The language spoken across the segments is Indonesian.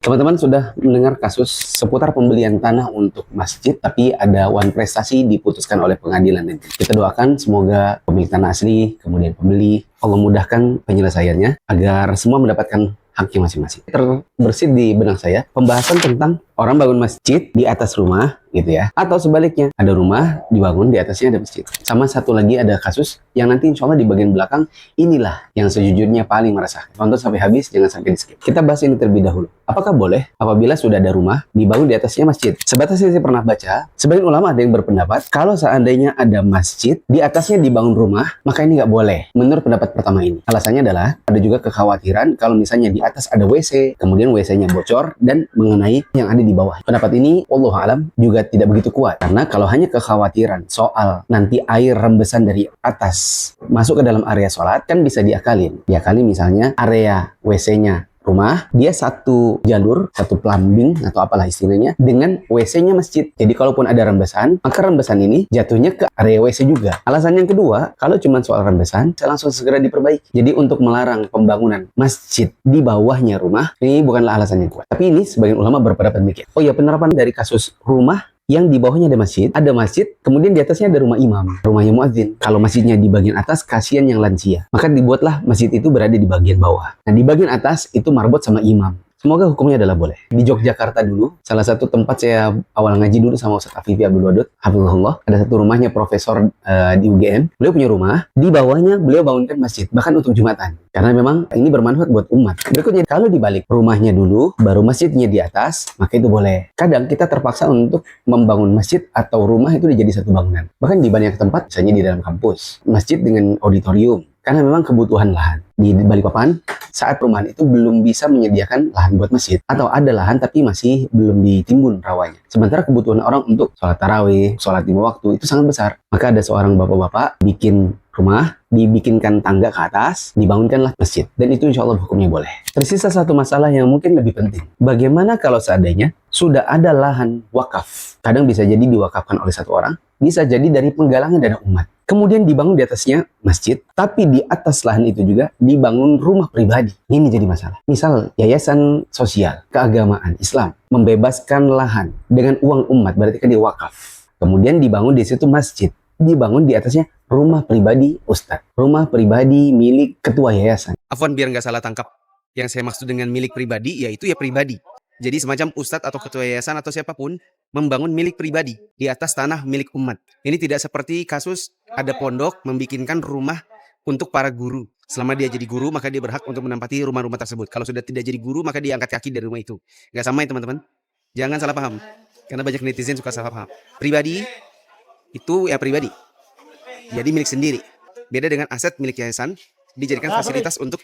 Teman-teman sudah mendengar kasus seputar pembelian tanah untuk masjid, tapi ada wan prestasi diputuskan oleh pengadilan negeri. Kita doakan semoga pemilik tanah asli, kemudian pembeli, Allah mudahkan penyelesaiannya agar semua mendapatkan haknya masing-masing. Terbersit di benak saya pembahasan tentang orang bangun masjid di atas rumah gitu ya, atau sebaliknya ada rumah dibangun di atasnya ada masjid. Sama satu lagi ada kasus yang nanti insya Allah di bagian belakang inilah yang sejujurnya paling meresahkan. Tonton sampai habis, jangan sampai di skip. Kita bahas ini terlebih dahulu. Apakah boleh apabila sudah ada rumah dibangun di atasnya masjid? Sebatas saya pernah baca, sebagian ulama ada yang berpendapat kalau seandainya ada masjid di atasnya dibangun rumah, maka ini nggak boleh. Menurut pendapat pertama ini, alasannya adalah ada juga kekhawatiran kalau misalnya di atas ada WC, kemudian WC-nya bocor dan mengenai yang ada di bawah. Pendapat ini, wallahu alam, juga tidak begitu kuat. Karena kalau hanya kekhawatiran soal nanti air rembesan dari atas masuk ke dalam area sholat, kan bisa diakalin. Diakalin misalnya area WC-nya rumah, dia satu jalur, satu plumbing atau apalah istilahnya dengan WC-nya masjid. Jadi kalaupun ada rembesan, maka rembesan ini jatuhnya ke area WC juga. Alasan yang kedua, kalau cuma soal rembesan, saya langsung segera diperbaiki. Jadi untuk melarang pembangunan masjid di bawahnya rumah, ini bukanlah alasan yang kuat. Tapi ini sebagian ulama berpendapat demikian. Oh ya, penerapan dari kasus rumah yang di bawahnya ada masjid, kemudian di atasnya ada rumah imam, rumahnya muadzin. Kalau masjidnya di bagian atas, kasihan yang lansia. Maka dibuatlah masjid itu berada di bagian bawah. Nah, di bagian atas itu marbot sama imam. Semoga hukumnya adalah boleh. Di Yogyakarta dulu, salah satu tempat saya awal ngaji dulu sama Ustaz Afifi Abdul Wadud, hafizahullah, ada satu rumahnya profesor di UGM. Beliau punya rumah, di bawahnya beliau bangunkan masjid, bahkan untuk Jumatan. Karena memang ini bermanfaat buat umat. Berikutnya, kalau dibalik rumahnya dulu, baru masjidnya di atas, maka itu boleh. Kadang kita terpaksa untuk membangun masjid atau rumah itu jadi satu bangunan. Bahkan di banyak tempat, misalnya di dalam kampus, masjid dengan auditorium. Karena memang kebutuhan lahan. Di Balikpapan, saat perumahan itu belum bisa menyediakan lahan buat masjid. Atau ada lahan tapi masih belum ditimbun rawanya. Sementara kebutuhan orang untuk sholat tarawih, sholat 5 waktu itu sangat besar. Maka ada seorang bapak-bapak bikin rumah, dibikinkan tangga ke atas, dibangunkanlah masjid. Dan itu insya Allah hukumnya boleh. Tersisa satu masalah yang mungkin lebih penting. Bagaimana kalau seandainya sudah ada lahan wakaf? Kadang bisa jadi diwakafkan oleh satu orang, bisa jadi dari penggalangan dana umat. Kemudian dibangun di atasnya masjid, tapi di atas lahan itu juga dibangun rumah pribadi. Ini jadi masalah. Misal yayasan sosial, keagamaan Islam, membebaskan lahan dengan uang umat, berarti kan dia wakaf. Kemudian dibangun di situ masjid. Dibangun di atasnya rumah pribadi ustadz, rumah pribadi milik ketua yayasan. Afwan, biar nggak salah tangkap. Yang saya maksud dengan milik pribadi, yaitu ya pribadi. Jadi semacam ustadz atau ketua yayasan atau siapapun membangun milik pribadi di atas tanah milik umat. Ini tidak seperti kasus ada pondok membikinkan rumah untuk para guru. Selama dia jadi guru, maka dia berhak untuk menempati rumah-rumah tersebut. Kalau sudah tidak jadi guru, maka dia angkat kaki dari rumah itu. Nggak sama ya teman-teman. Jangan salah paham. Karena banyak netizen suka salah paham. Pribadi itu ya pribadi. Jadi milik sendiri. Beda dengan aset milik yayasan, dijadikan fasilitas untuk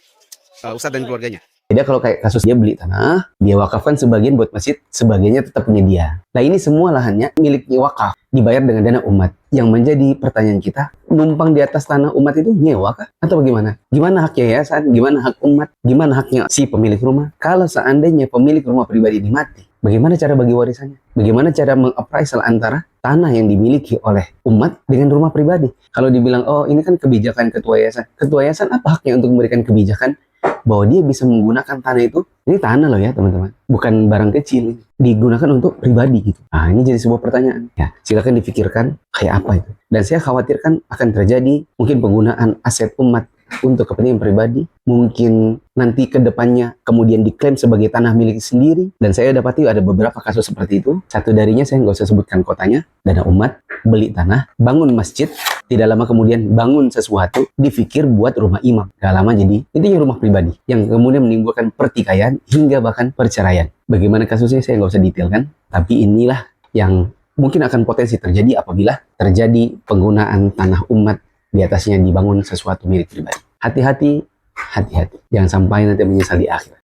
ustadz dan keluarganya. Jadi kalau kayak kasus dia beli tanah, dia wakafkan sebagian buat masjid, sebagiannya tetap punya dia. Nah ini semua lahannya miliknya wakaf, dibayar dengan dana umat. Yang menjadi pertanyaan kita, numpang di atas tanah umat itu nyewa kah? Atau bagaimana? Gimana hak yayasan? Gimana hak umat? Gimana haknya si pemilik rumah? Kalau seandainya pemilik rumah pribadi ini mati, bagaimana cara bagi warisannya? Bagaimana cara mengappraisal antara tanah yang dimiliki oleh umat dengan rumah pribadi? Kalau dibilang, oh ini kan kebijakan ketua yayasan. Ketua yayasan apa haknya untuk memberikan kebijakan bahwa dia bisa menggunakan tanah itu? Ini tanah loh ya teman-teman, bukan barang kecil, digunakan untuk pribadi gitu. Nah ini jadi sebuah pertanyaan ya, silakan difikirkan kayak apa itu. Dan saya khawatirkan akan terjadi mungkin penggunaan aset umat untuk kepentingan pribadi, mungkin nanti ke depannya kemudian diklaim sebagai tanah milik sendiri. Dan saya dapati ada beberapa kasus seperti itu. Satu darinya saya nggak usah sebutkan kotanya, dana umat, beli tanah, bangun masjid, tidak lama kemudian bangun sesuatu, dipikir buat rumah imam. Gak lama jadi intinya rumah pribadi, yang kemudian menimbulkan pertikaian hingga bahkan perceraian. Bagaimana kasusnya saya nggak usah detailkan, tapi inilah yang mungkin akan potensi terjadi apabila terjadi penggunaan tanah umat di atasnya dibangun sesuatu milik pribadi. Hati-hati, hati-hati. Jangan sampai nanti menyesal di akhir.